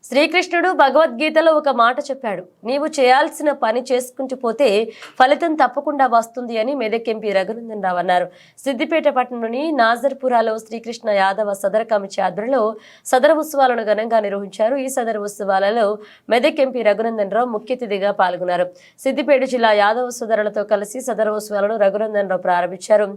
శ్రీకృష్ణుడు భగవద్గీతలో ఒక మాట చెప్పాడు, నీవు చేయాల్సిన పని చేసుకుంటూ పోతే ఫలితం తప్పకుండా వస్తుంది అని మెదక్ ఎంపీ రఘునందన్ రావు అన్నారు. సిద్దిపేట పట్టణంలోని నాజర్పురాలో శ్రీకృష్ణ యాదవ సదర కమిటీ ఆధ్వర్యంలో సదర ఉత్సవాలను ఘనంగా నిర్వహించారు. ఈ సదర ఉత్సవాలలో మెదక్ ఎంపీ రఘునందన్ రావు ముఖ్య అతిథిగా పాల్గొన్నారు. సిద్దిపేట జిల్లా యాదవ సోదరులతో కలిసి సదర ఉత్సవాలను రఘునందన్ రావు ప్రారంభించారు.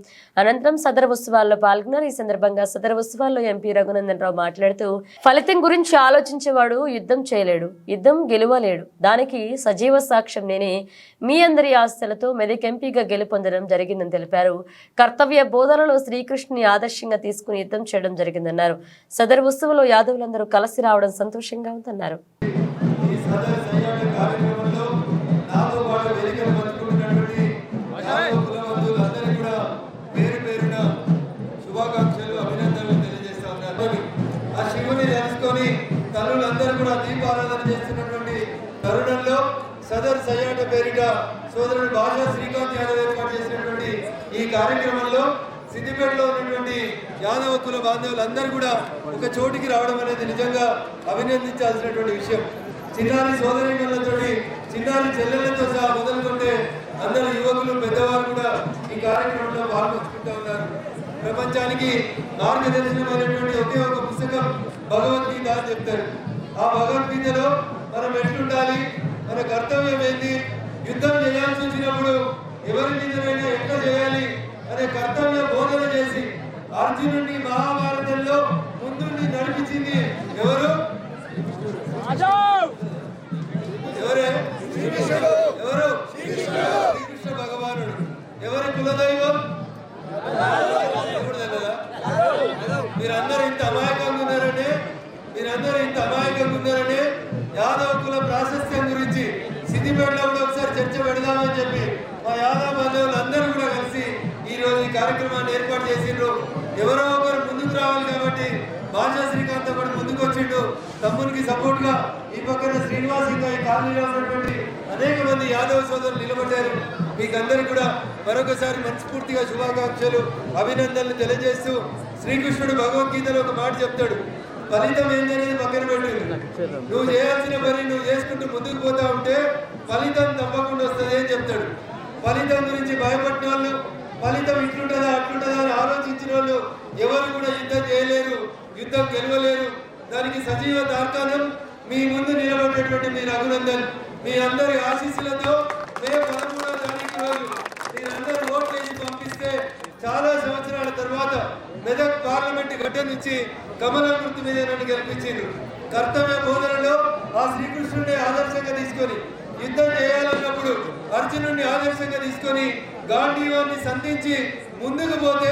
అనంతరం సదర ఉత్సవాల్లో పాల్గొన్నారు. ఈ సందర్భంగా సదర ఉత్సవాల్లో ఎంపీ రఘునందన్ రావు మాట్లాడుతూ, ఫలితం గురించి ఆలోచించేవాడు యుద్ధం చేయలేడు, యుద్ధం గెలవలేడు, దానికి సజీవ సాక్ష్యం నేనే. మీ అందరి ఆశలతో మెదక్ ఎంపీగా గెలుపొందడం జరిగిందని తెలిపారు. కర్తవ్య బోధనలో శ్రీకృష్ణుని ఆదర్శంగా తీసుకుని యుద్ధం చేయడం జరిగిందన్నారు. సదరు ఉత్సవంలో యాదవులందరూ కలిసి రావడం సంతోషంగా ఉందన్నారు. తల్లులందరూ కూడా దీపారాధన చేస్తున్నటువంటి తరుణంలో సదర్ సయ్యాట పేరిట సోదరుడు భాషా శ్రీకాంత్ యాదవ్ ఏర్పాటు చేసినటువంటి ఈ కార్యక్రమంలో సిద్దిపేటలో ఉన్నటువంటి యాదవ కుల బాంధవులందరూ కూడా ఒక చోటికి రావడం అనేది నిజంగా అభినందించాల్సినటువంటి విషయం. చిన్నారి సోదరిమణులతో చిన్నారి చెల్లెళ్లతో సహా మొదలుకుంటే అందరు యువకులు పెద్దవారు కూడా ఈ కార్యక్రమంలో పాల్గొంచుకుంటూ ఉన్నారు. ప్రపంచానికి మార్గదర్శనమైనటువంటి ఒకే ఒక పుస్తకం భగవద్గీత అని చెప్తారు. ఆ భగవద్గీతలో మనం ఎట్లుండాలి, మన కర్తవ్యం ఏంటి, యుద్ధం చేయాల్సి వచ్చినప్పుడు ఎవరి మీదనైనా ఎట్లా చేయాలి అనే కర్తవ్య బోధన చేసి అర్జునుడిని మహాభారతంలో ముందుండి నడిపించింది ఎవరు? ఎవరే? ఎవరు? శ్రీకృష్ణ భగవానుడు. ఎవరి కులదైవం? మీరందరూ ఇంత అమాయకంగా ఉన్నారని యాదవ కుల ప్రాశస్త్యం గురించి సిద్దిపేటలో కూడా ఒకసారి చర్చ పెడదామని చెప్పి మా యాదవ బంధువులు అందరూ కూడా కలిసి ఈ రోజు ఈ కార్యక్రమాన్ని ఏర్పాటు చేసిండ్రు. ఎవరో ఒకరు ముందుకు రావాలి కాబట్టి భాషా శ్రీకాంత్ కూడా ముందుకు వచ్చిండు. తమ్మునికి సపోర్ట్ గా ఈ పక్కన శ్రీనివాస్ ఇంకా ఈ కాలనీలో ఉన్నటువంటి అనేక మంది యాదవ సోదరులు నిలబడ్డారు. మీకందరికీ కూడా మరొకసారి మనస్ఫూర్తిగా శుభాకాంక్షలు, అభినందనలు తెలియజేస్తూ, శ్రీకృష్ణుడు భగవద్గీతలో ఒక మాట చెప్తాడు, ఫలితం ఏంటనేది పక్కన పెట్టు, నువ్వు చేయాల్సిన పని నువ్వు చేసుకుంటూ ముందుకు పోతా ఉంటే ఫలితం తప్పకుండా వస్తుంది అని చెప్తాడు. ఫలితం గురించి భయపడిన వాళ్ళు, ఫలితం ఇట్లుంటుందా అట్లుంటుందా అని ఆలోచించిన వాళ్ళు ఎవరు కూడా యుద్ధం చేయలేరు, యుద్ధం గెలవలేరు. దానికి సజీవ తార్కాణం మీ ముందు నిలబడేటువంటి మీ రఘునందన్. మీ అందరి ఆశీస్సులతో మే 13వ తారీఖు రోజు మీరందరూ ఓట్ వేసి పంపిస్తే చాలా సంవత్సరాల తర్వాత మెదక్ పార్లమెంట్ గడ్డ నుంచి కమల గుర్తు మీద నన్ను గెలిపించింది. కర్తవ్య బోధనలో ఆ శ్రీకృష్ణుడిని ఆదర్శంగా తీసుకొని యుద్ధం చేయాలన్నప్పుడు అర్జునుడిని ఆదర్శంగా తీసుకొని గాంధీవాన్ని సంధించి ముందుకు పోతే